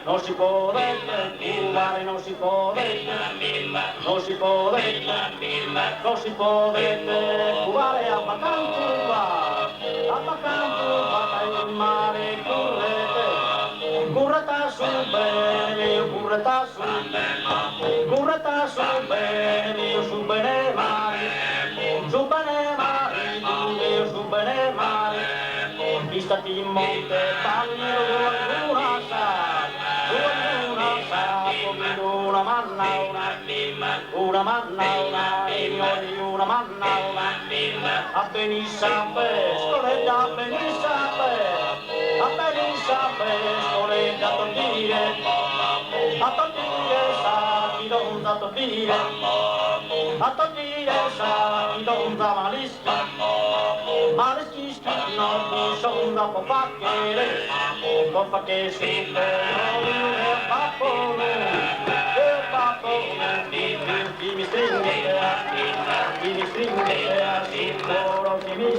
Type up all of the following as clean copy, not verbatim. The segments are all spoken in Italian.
Non si può fumare, non si può non si può non si può fumare a Bacantuba che il mare correte, currata sul bene, currata sul bene, io sul bene mare, su bene mare, io su bene mare, mi stati in monte, bagnero luna sa. Una manna, una a Benissape, scoletta a Benissape, scoletta a tottire, sa chi non da tottire, sa chi non da malischi, non mi son da popacchiere, popacche superiore, papone. Chi mi stringe a sicuro, chi mi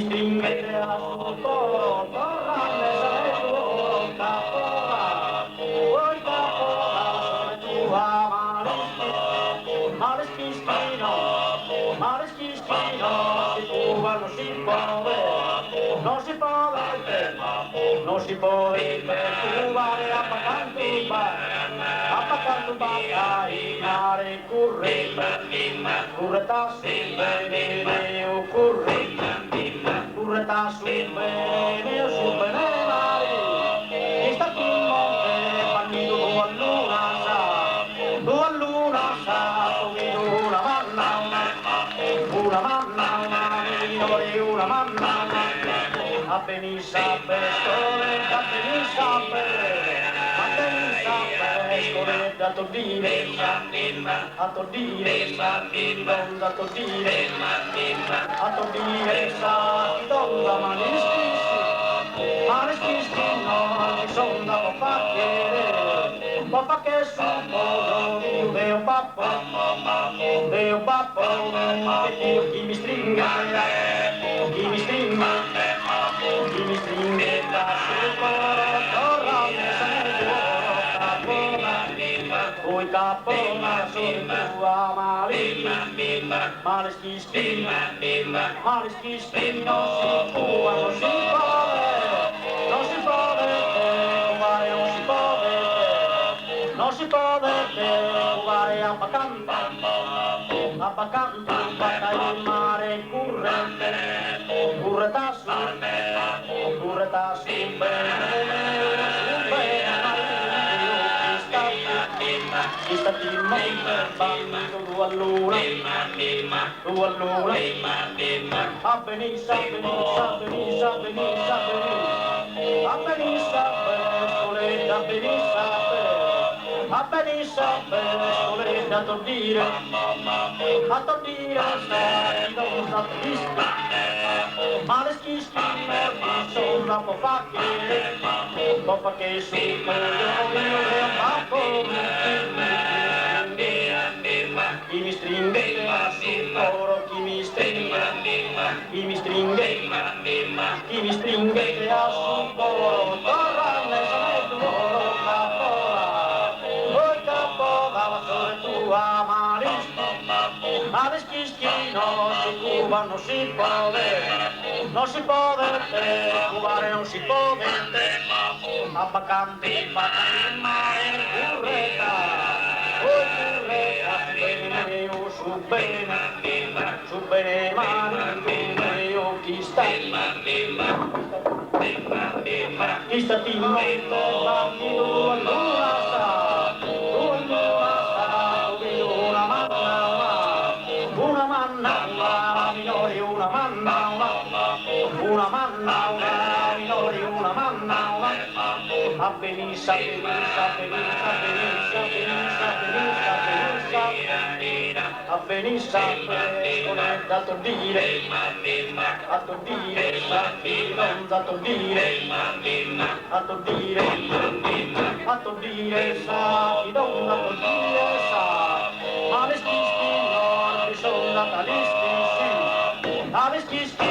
stringe a sicuro, tornare sarei tuo capola, vuoi capola, sei tua maleschino, si fuga, non si può fumare a Bacantuba, il mare curreta sul bene, curreta sul bene mare, e sta qui in monte, bandito tu a luna sa, tu una minore, una manna, a Benissape, scoletta a Benissape, scoletta a tottire, donda a tottire, sa, donda manischi, no, son da popacchiere, su poco, Deo pappo, che chi mi stringe da sicuro, torrone poi capona sono tua maleschino, non si può fumare, non si può fumare a Bacantuba che il mare curreta sul bene, chi stati in monte, bandito tu a luna, a Benissape, scoletta a Benissape, a benissimo volete attordire sta non da disco ma le schischi sono un po' che su io ma chi mi stringe sul coro, chi mi stringe a sul coro, torrane se loro capola, oi capola la sole tua ma le schischino si cuba non si può cubare non si può ma bacante in mare curreta, su bene mani, io chi sta ti monte, bambini luna sta, una manna, minori, una manna, minori, una manna, avvenissa, avvenissa, volete attordire, non attordire, sa, chi non attordire, sa, ma le schisti non sono natalisti, sì, ma le schisti